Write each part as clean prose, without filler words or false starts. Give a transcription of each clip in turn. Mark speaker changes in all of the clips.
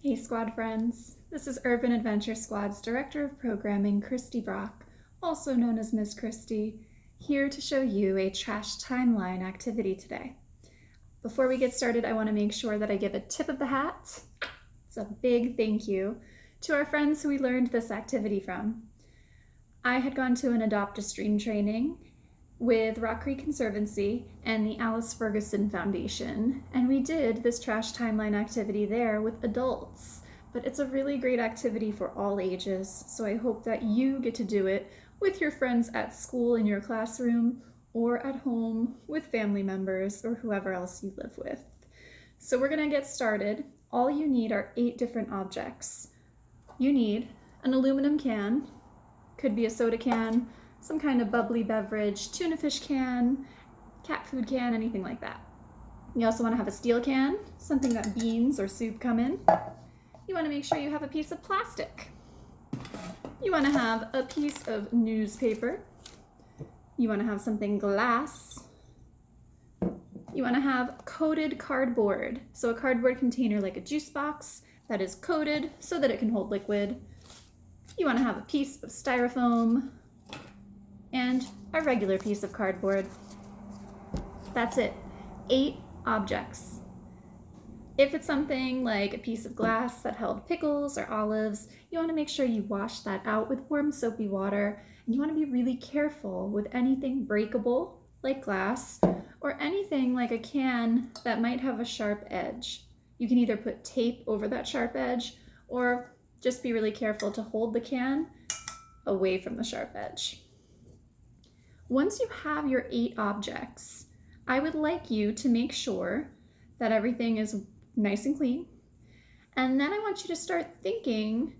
Speaker 1: Hey squad friends, this is Urban Adventure Squad's Director of Programming, Christy Brock, also known as Miss Christy, here to show you a trash timeline activity today. Before we get started, I want to make sure that I give a tip of the hat. It's a big thank you to our friends who we learned this activity from. I had gone to an Adopt a Stream training with Rock Creek Conservancy and the Alice Ferguson Foundation, and we did this trash timeline activity there with adults. But it's a really great activity for all ages, so I hope that you get to do it with your friends at school in your classroom or at home with family members or whoever else you live with. So we're gonna get started. All you need are 8 different objects. You need an aluminum can, could be a soda can, some kind of bubbly beverage, tuna fish can, cat food can, anything like that. You also want to have a steel can, something that beans or soup come in. You want to make sure you have a piece of plastic. You want to have a piece of newspaper. You want to have something glass. You want to have coated cardboard. So a cardboard container like a juice box that is coated so that it can hold liquid. You want to have a piece of styrofoam and a regular piece of cardboard. That's it. 8 objects. If it's something like a piece of glass that held pickles or olives, you want to make sure you wash that out with warm soapy water, and you want to be really careful with anything breakable like glass or anything like a can that might have a sharp edge. You can either put tape over that sharp edge or just be really careful to hold the can away from the sharp edge. Once you have your 8 objects, I would like you to make sure that everything is nice and clean. And then I want you to start thinking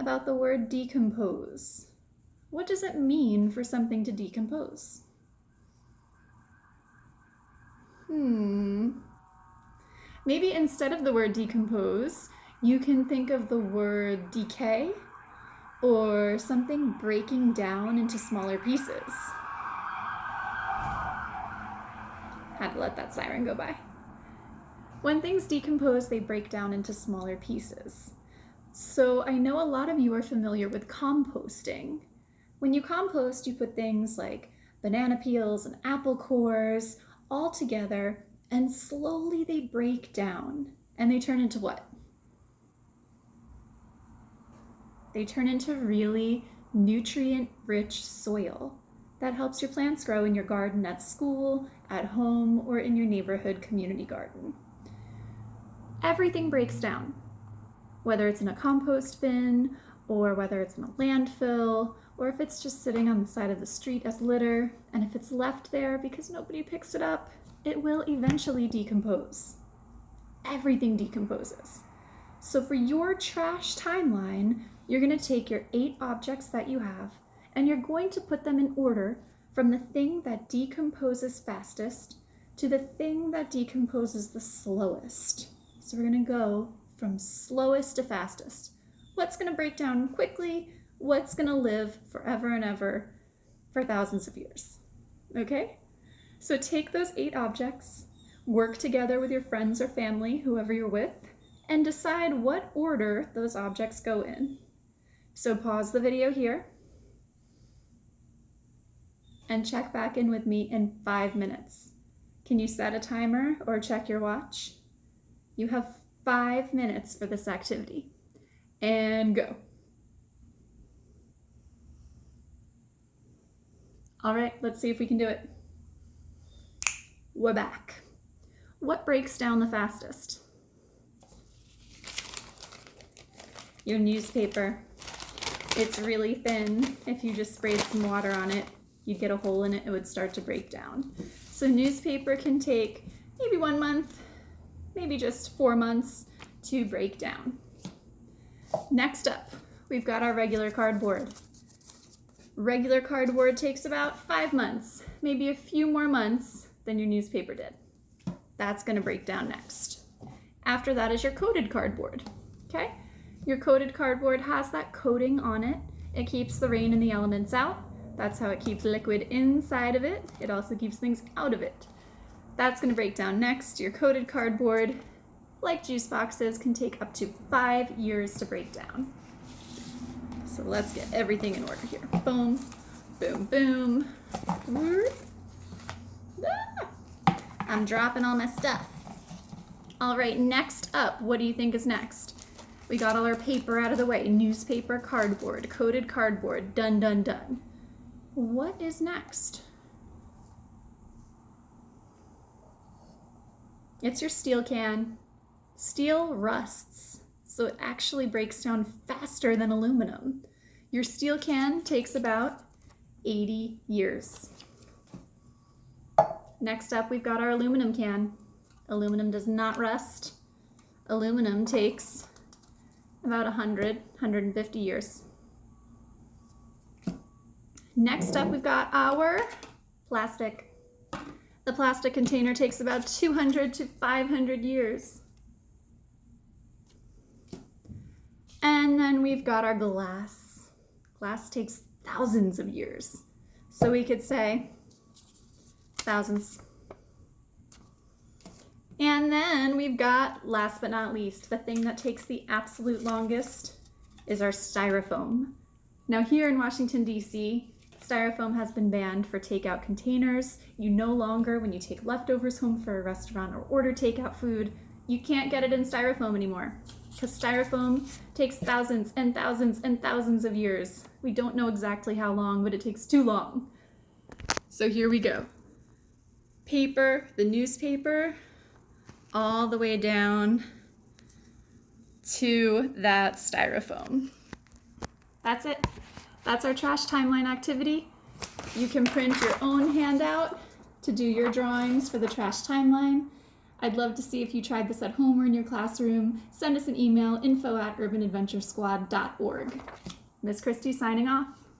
Speaker 1: about the word decompose. What does it mean for something to decompose? Maybe instead of the word decompose, you can think of the word decay, or something breaking down into smaller pieces. Had to let that siren go by. When things decompose, they break down into smaller pieces. So I know a lot of you are familiar with composting. When you compost, you put things like banana peels and apple cores all together, and slowly they break down, and they turn into what? They turn into really nutrient-rich soil that helps your plants grow in your garden at school, at home, or in your neighborhood community garden. Everything breaks down, whether it's in a compost bin, or whether it's in a landfill, or if it's just sitting on the side of the street as litter, and if it's left there because nobody picks it up, it will eventually decompose. Everything decomposes. So for your trash timeline, you're going to take your 8 objects that you have, and you're going to put them in order from the thing that decomposes fastest to the thing that decomposes the slowest. So we're going to go from slowest to fastest. What's going to break down quickly? What's going to live forever and ever for thousands of years? Okay? So take those 8 objects, work together with your friends or family, whoever you're with, and decide what order those objects go in. So pause the video here and check back in with me in 5 minutes. Can you set a timer or check your watch? You have 5 minutes for this activity. And go. All right, let's see if we can do it. We're back. What breaks down the fastest? Your newspaper. It's really thin. If you just sprayed some water on it, you'd get a hole in it, it would start to break down. So newspaper can take maybe 1 month, maybe just 4 months to break down. Next up, we've got our regular cardboard. Regular cardboard takes about 5 months, maybe a few more months than your newspaper did. That's going to break down next. After that is your coated cardboard, okay? Your coated cardboard has that coating on it. It keeps the rain and the elements out. That's how it keeps liquid inside of it. It also keeps things out of it. That's going to break down next. Your coated cardboard like juice boxes, can take up to 5 years to break down. So let's get everything in order here. Boom, boom, boom. I'm dropping all my stuff. All right, next up, what do you think is next? We got all our paper out of the way. Newspaper, cardboard, coated cardboard, done, done, done. What is next? It's your steel can. Steel rusts, so it actually breaks down faster than aluminum. Your steel can takes about 80 years. Next up, we've got our aluminum can. Aluminum does not rust. Aluminum takes about 100, 150 years. Next up, we've got our plastic. The plastic container takes about 200 to 500 years. And then we've got our glass. Glass takes thousands of years. So we could say thousands. And then we've got, last but not least, the thing that takes the absolute longest is our styrofoam. Now here in Washington, D.C., styrofoam has been banned for takeout containers. You no longer, when you take leftovers home for a restaurant or order takeout food, you can't get it in styrofoam anymore because styrofoam takes thousands and thousands and thousands of years. We don't know exactly how long, but it takes too long. So here we go. Paper, the newspaper, all the way down to that styrofoam. That's it. That's our trash timeline activity. You can print your own handout to do your drawings for the trash timeline. I'd love to see if you tried this at home or in your classroom. Send us an email, info@urbanadventuresquad.org. Miss Christie signing off.